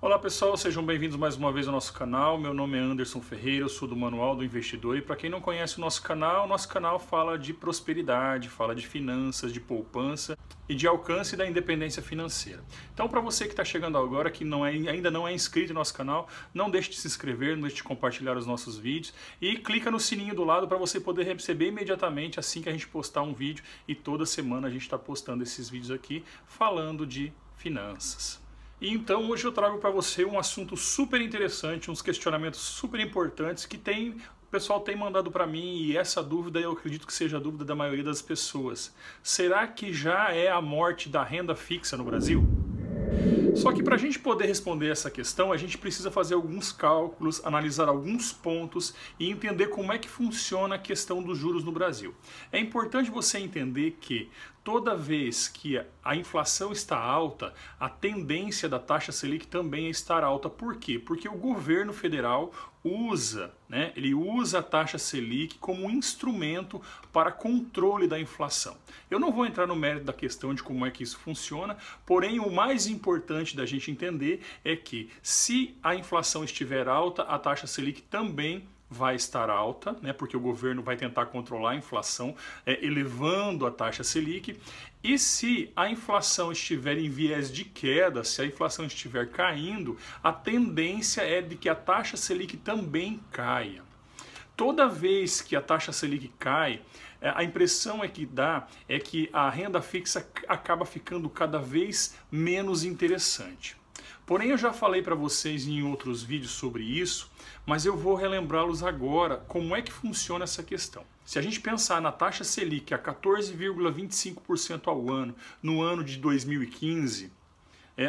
Olá pessoal, sejam bem-vindos mais uma vez ao nosso canal. Meu nome é Anderson Ferreira, eu sou do Manual do Investidor e para quem não conhece o nosso canal fala de prosperidade, fala de finanças, de poupança e de alcance da independência financeira. Então para você que está chegando agora, que ainda não é inscrito no nosso canal, não deixe de se inscrever, não deixe de compartilhar os nossos vídeos e clica no sininho do lado para você poder receber imediatamente assim que a gente postar um vídeo, e toda semana a gente está postando esses vídeos aqui falando de finanças. E então hoje eu trago para você um assunto super interessante, uns questionamentos super importantes que o pessoal tem mandado para mim, e essa dúvida eu acredito que seja a dúvida da maioria das pessoas. Será que já é a morte da renda fixa no Brasil? Só que para a gente poder responder essa questão, a gente precisa fazer alguns cálculos, analisar alguns pontos e entender como é que funciona a questão dos juros no Brasil. É importante você entender que toda vez que a inflação está alta, a tendência da taxa Selic também é estar alta. Por quê? Porque o governo federal usa a taxa Selic como um instrumento para controle da inflação. Eu não vou entrar no mérito da questão de como é que isso funciona, porém o mais importante da gente entender é que se a inflação estiver alta, a taxa Selic também vai estar alta, porque o governo vai tentar controlar a inflação, elevando a taxa Selic. E se a inflação estiver em viés de queda, se a inflação estiver caindo, a tendência é de que a taxa Selic também caia. Toda vez que a taxa Selic cai, a impressão que dá é que a renda fixa acaba ficando cada vez menos interessante. Porém, eu já falei para vocês em outros vídeos sobre isso, mas eu vou relembrá-los agora como é que funciona essa questão. Se a gente pensar na taxa Selic a 14,25% ao ano, no ano de 2015,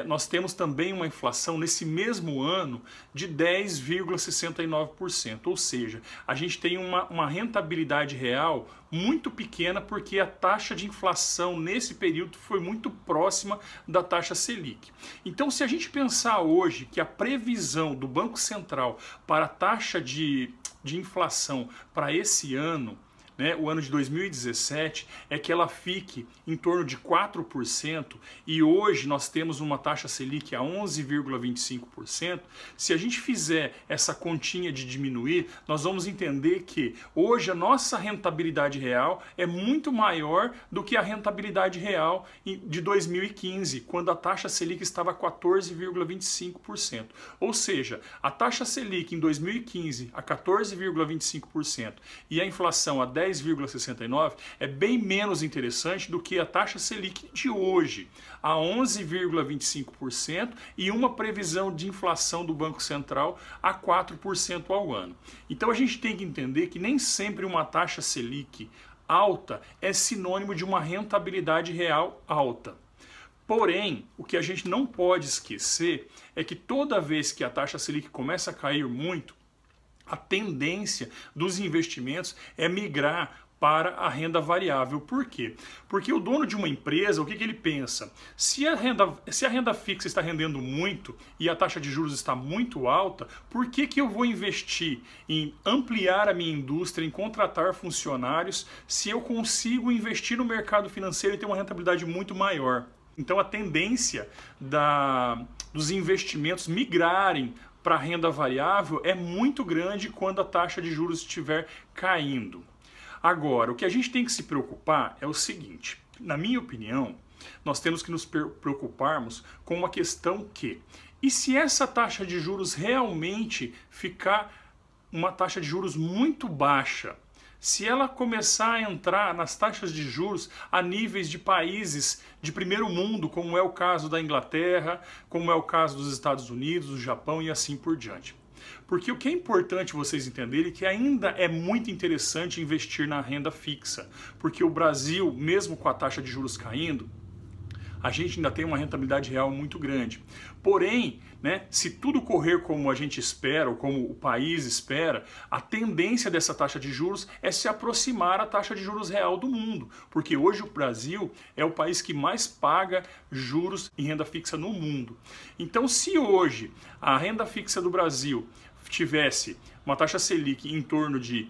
nós temos também uma inflação nesse mesmo ano de 10,69%, ou seja, a gente tem uma rentabilidade real muito pequena porque a taxa de inflação nesse período foi muito próxima da taxa Selic. Então, se a gente pensar hoje que a previsão do Banco Central para a taxa de inflação para esse ano, o ano de 2017, é que ela fique em torno de 4%, e hoje nós temos uma taxa Selic a 11,25%, se a gente fizer essa continha de diminuir, nós vamos entender que hoje a nossa rentabilidade real é muito maior do que a rentabilidade real de 2015, quando a taxa Selic estava a 14,25%. Ou seja, a taxa Selic em 2015 a 14,25% e a inflação a 10,69 é bem menos interessante do que a taxa Selic de hoje, a 11,25%, e uma previsão de inflação do Banco Central a 4% ao ano. Então a gente tem que entender que nem sempre uma taxa Selic alta é sinônimo de uma rentabilidade real alta. Porém, o que a gente não pode esquecer é que toda vez que a taxa Selic começa a cair muito, a tendência dos investimentos é migrar para a renda variável. Por quê? Porque o dono de uma empresa, o que ele pensa? Se a renda fixa está rendendo muito e a taxa de juros está muito alta, por que eu vou investir em ampliar a minha indústria, em contratar funcionários, se eu consigo investir no mercado financeiro e ter uma rentabilidade muito maior? Então a tendência dos investimentos migrarem para a renda variável é muito grande quando a taxa de juros estiver caindo. Agora, o que a gente tem que se preocupar é o seguinte: na minha opinião, nós temos que nos preocuparmos com uma questão e se essa taxa de juros realmente ficar uma taxa de juros muito baixa? Se ela começar a entrar nas taxas de juros a níveis de países de primeiro mundo, como é o caso da Inglaterra, como é o caso dos Estados Unidos, do Japão e assim por diante. Porque o que é importante vocês entenderem é que ainda é muito interessante investir na renda fixa, porque o Brasil, mesmo com a taxa de juros caindo, a gente ainda tem uma rentabilidade real muito grande. Porém, se tudo correr como a gente espera, ou como o país espera, a tendência dessa taxa de juros é se aproximar à taxa de juros real do mundo, porque hoje o Brasil é o país que mais paga juros em renda fixa no mundo. Então, se hoje a renda fixa do Brasil tivesse uma taxa Selic em torno de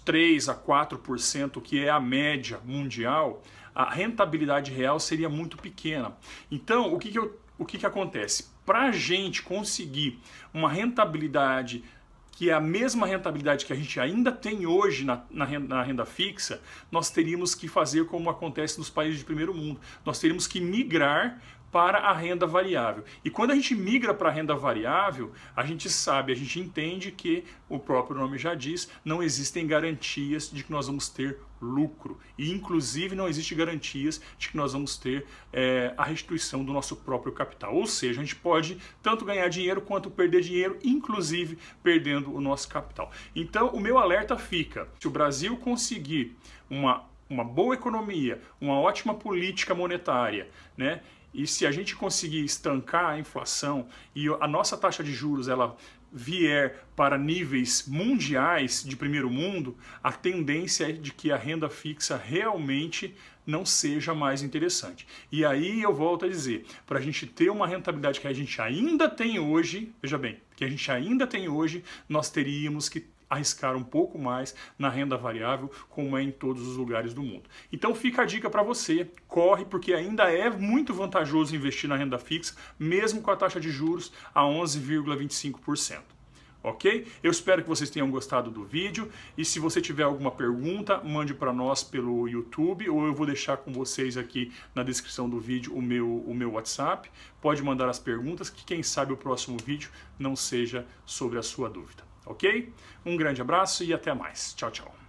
3 a 4%, que é a média mundial, a rentabilidade real seria muito pequena. Então, o que o que acontece? Para a gente conseguir uma rentabilidade que é a mesma rentabilidade que a gente ainda tem hoje na renda fixa, nós teríamos que fazer como acontece nos países de primeiro mundo. Nós teríamos que migrar para a renda variável. E quando a gente migra para a renda variável, a gente sabe, a gente entende que, o próprio nome já diz, não existem garantias de que nós vamos ter lucro. E, inclusive, não existe garantias de que nós vamos ter a restituição do nosso próprio capital. Ou seja, a gente pode tanto ganhar dinheiro quanto perder dinheiro, inclusive perdendo o nosso capital. Então, o meu alerta fica: se o Brasil conseguir uma boa economia, uma ótima política monetária, né? E se a gente conseguir estancar a inflação e a nossa taxa de juros ela vier para níveis mundiais de primeiro mundo, a tendência é de que a renda fixa realmente não seja mais interessante. E aí eu volto a dizer, para a gente ter uma rentabilidade que a gente ainda tem hoje, veja bem, que a gente ainda tem hoje, nós teríamos que arriscar um pouco mais na renda variável, como é em todos os lugares do mundo. Então fica a dica para você, corre, porque ainda é muito vantajoso investir na renda fixa, mesmo com a taxa de juros a 11,25%. Ok? Eu espero que vocês tenham gostado do vídeo, e se você tiver alguma pergunta, mande para nós pelo YouTube, ou eu vou deixar com vocês aqui na descrição do vídeo o meu WhatsApp. Pode mandar as perguntas, que quem sabe o próximo vídeo não seja sobre a sua dúvida. Ok? Um grande abraço e até mais. Tchau, tchau.